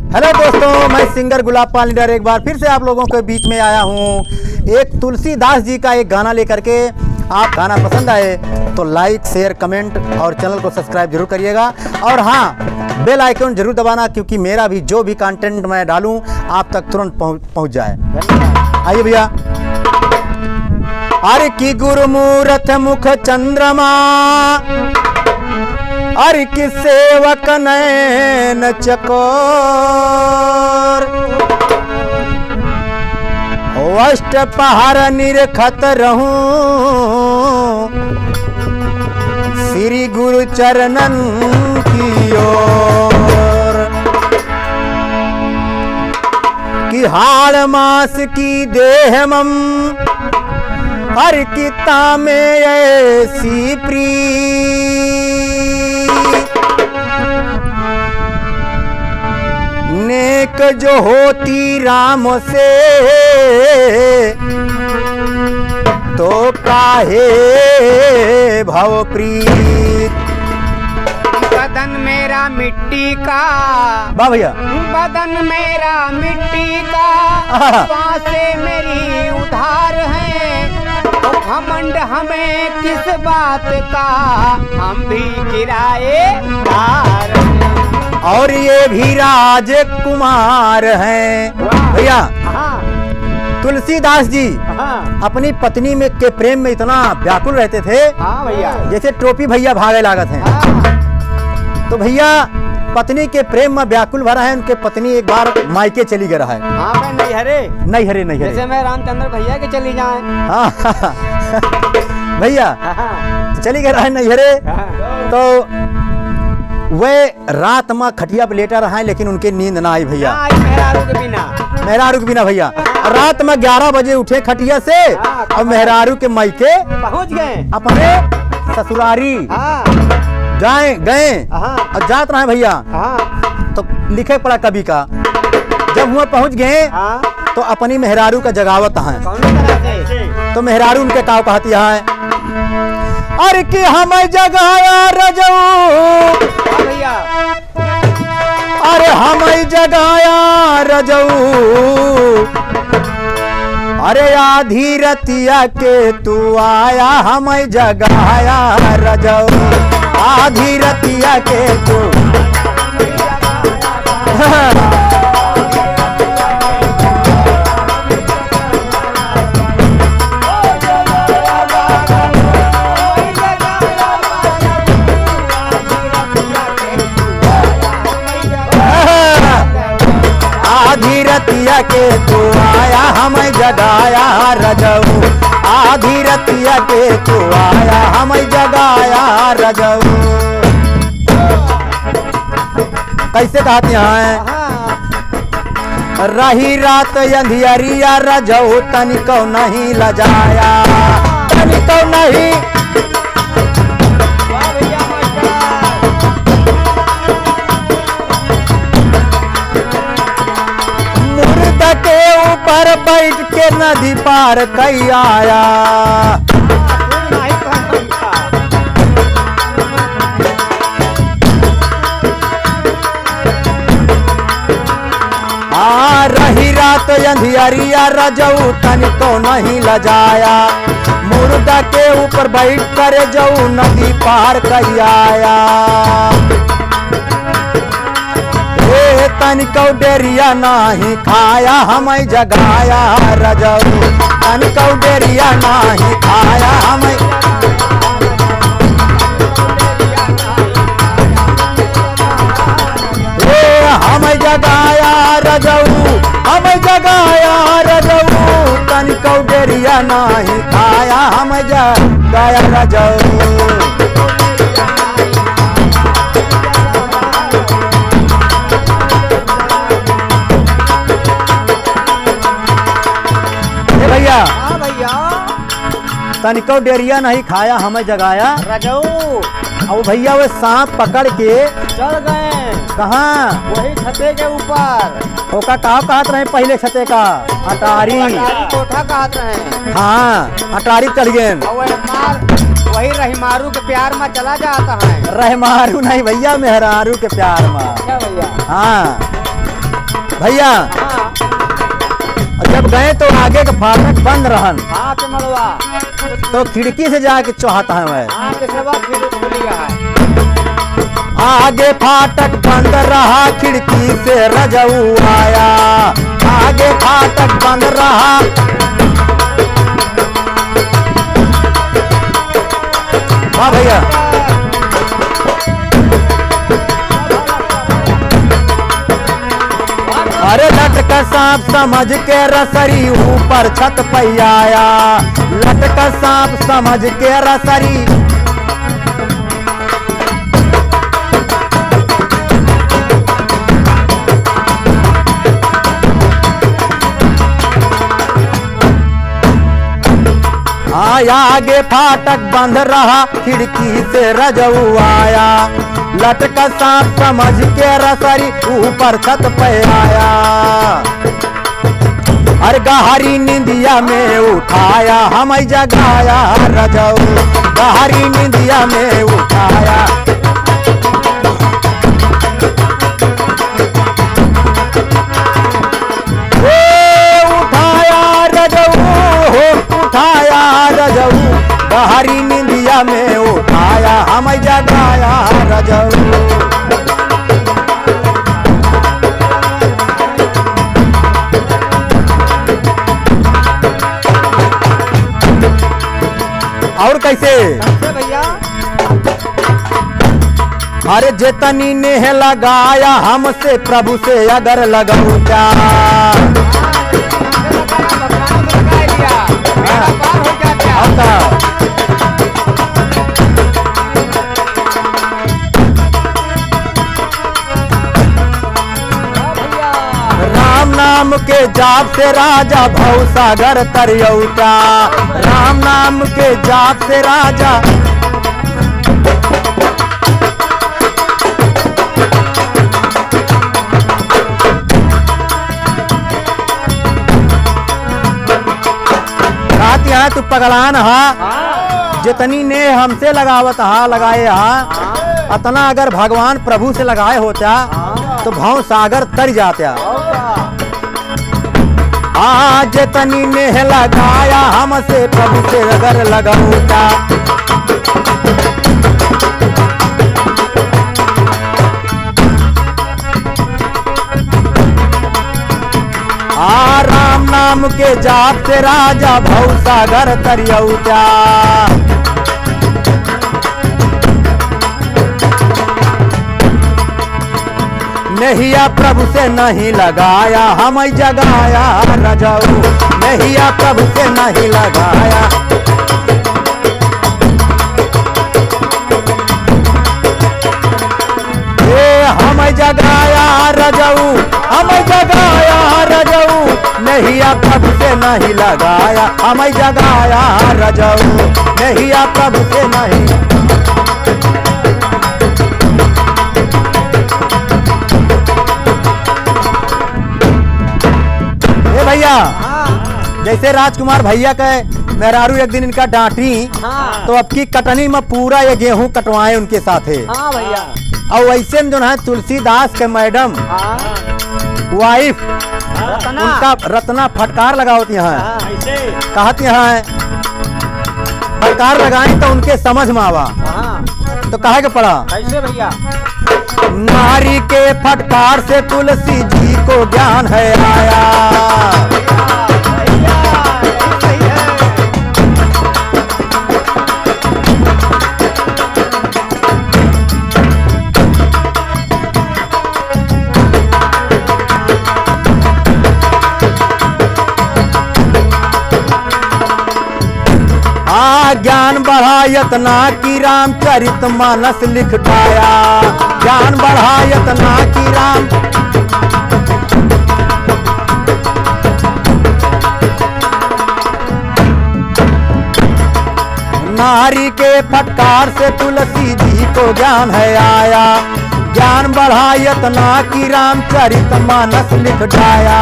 Hello दोस्तों, मैं singer गुलाब पाल leader एक बार फिर से आप लोगों के बीच में आया हूँ एक तुलसीदास जी का एक गाना लेकर के। आप गाना पसंद आए तो लाइक शेयर कमेंट और चैनल को सब्सक्राइब जरूर करिएगा, और हाँ बेल आइकन जरूर दबाना, क्योंकि मेरा भी जो भी कंटेंट मैं डालूं आप तक तुरंत पहुंच जाए। आइए भैया। अरे की गुरुमूरत मुख चंद्रमा, अरे की सेवक नैन चकोर, अष्ट पहाड़ निरखत रहूं श्री गुरु चरणन की ओर। कि हाड़ मास की देह मम, हर किता में ऐसी प्रीत, नेक जो होती राम से तो काहे भव प्रीत। बदन मेरा मिट्टी का, वाह भैया। बदन मेरा मिट्टी का, सांसें मेरी उधार है, तो घमंड हमें किस बात का, हम भी किराएदार हैं। और ये भी राजकुमार हैं भैया। तुलसीदास जी अपनी पत्नी में के प्रेम में इतना व्याकुल रहते थे, हाँ भैया, जैसे टोपी भैया भागे लागत हैं। तो भैया पत्नी के प्रेम में व्याकुल भरा है। उनके पत्नी एक बार मायके चली गया है। हाँ भाई, नहीं हरे जैसे मैं रामचंद्र भैया के चली जाए। हाँ भैया चली गया है नैहरे। तो वे रात में खटिया पे लेटा रहा है, लेकिन उनके नींद ना आई भैया। मेहरारू के बिना भैया। रात में 11 बजे उठे खटिया से और मेहरारू के मायके पहुंच गए, अपने ससुरारी गए और जात रहे भैया। तो लिखे पड़ा कवि का, जब वह पहुंच गए तो अपनी मेहरारू का जगावत है। तो मेहरारू उनके काव कहती है, अरे कि हमें जगाया रजऊ, अरे हमें जगाया रजऊ, अरे आधी रतिया के तू आया हमें जगाया रजऊ, आधी रतिया के तू। आधी रतिया के तू आया हमें जगाया रजऊ, आधी रतिया के तू आया हमें जगाया रजऊ। कैसे कहते हैं, रही रात अंधियरिया रजऊ तनिको नहीं लजाया, तनिको नहीं। के ऊपर बैठ के नदी पार कई आया, रही रात अंधियरिया रजऊ तनिको नहीं लजाया, मुर्दा के ऊपर बैठ कर जऊ नदी पार कई आया। तनिको डेरिया नहीं खाया हमें जगाया रजऊ, तनिको डेरिया नहीं खाया हमें। हमें जगाया रजऊ, हमें जगाया रजऊ, तनिको डेरिया नहीं खाया हमें जगाया रजऊ। भैया तनिको डेरिया नहीं खाया हमें जगाया रजऊ। अब भैया वो सांप पकड़ के चल गए कहाँ, वही छते के ऊपर। ओका कहाँ कहत रहे पहले छते का, अटारी कोठा कहत रहे। हाँ अटारी चढ़ गए। वही रहीमारू के प्यार में चला जाता है। रहमारू नहीं भैया, मेहरारू के प्यार में। क्या भैया? हाँ भैया हाँ जब गए तो आगे का फाटक बंद रहन, हाँ के मड़वा तो खिड़की से जाके चौहाता है मैं। हाँ के सेवा फिर खुली है। आगे फाटक बंद रहा, खिड़की से रजऊ आया। आगे फाटक बंद रहा, वाह भैया। अरे लटका सांप समझ के रसरी ऊपर छत पे आया। लटका सांप समझ के रसरी, आगे फाटक बंद रहा, खिड़की से रजऊ आया। लटका सांप समझ के रसरी ऊपर छत पे आया। अरे गहरी निंदिया में उठाया, हम जगाया रजऊ। गहरी निंदिया में उठाया, गहरी निंदिया में उठाया, हम जगाया रजऊ। और कैसे भैया? अरे जेतनी ने लगाया, हमसे प्रभु से अगर लगाऊ क्या। राम नाम के जाप से राजा भवसागर तरियौटा। राम नाम के जाप से राजा, रात यहाँ तू पगलान हा, जितनी ने हमसे लगावत हा लगाए हा, अतना अगर भगवान प्रभु से लगाए होता तो भव सागर तर जाता। आज जितनी ने लगाया, हमसे प्रभु से अगर लगाऊता। राम नाम के जाप से राजा भवसागर तरियौता। नहिया प्रभु से नहीं लगाया, हम जगाया रजऊ। नहिया प्रभु से नहीं लगाया, हम जगाया रजऊ। हम जगाया रजऊ, नहिया प्रभु से नहीं लगाया, हम जगाया रजऊ। नहिया प्रभु से नहीं। ए भैया, जैसे राजकुमार भैया के मेहरारू एक दिन इनका डांटी, हाँ। तो अब की कटनी में पूरा ये गेहूं कटवाए उनके साथ है। हाँ भैया। और वैसे में जो है तुलसीदास के मैडम हाँ वाइफ रतना। उनका रत्ना फटकार लगावती है। हाँ, ऐसे। कहती है फटकार लगाई तो उनके समझ में आवा, हाँ तो कहे के पड़ा। कैसे भैया? नारी के फटकार से तुलसी जी को ज्ञान है आया। भैया, सही है। ज्ञान बढ़ा यतना की रामचरित मानस लिख पाया। ज्ञान बढ़ा यतना की राम, नारी के फटकार से तुलसी जी को ज्ञान है आया। ज्ञान बढ़ा यतना की रामचरित मानस लिख डाया।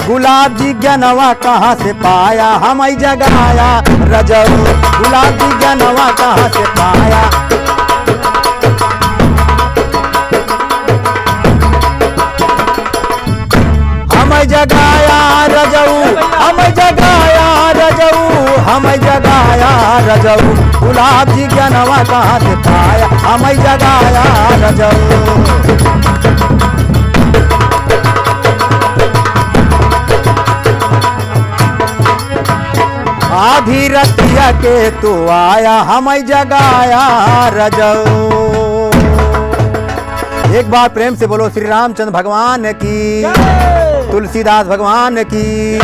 गुलाब जी ज्ञानवा कहाँ से पाया, हम जगाया रजऊ। गुलाब जी ज्ञानवा कहाँ से पाया। हमें जगाया रजऊ, हमें जगाया रजऊ, हमें जगाया रजऊ, गुलाब जी ज्ञानवा कहाँ से पाया, हमें जगाया रजऊ। आधी रतिया के तू आया, हमें जगाया रजऊ। एक बार प्रेम से बोलो श्री रामचंद्र भगवान की, तुलसीदास भगवान की।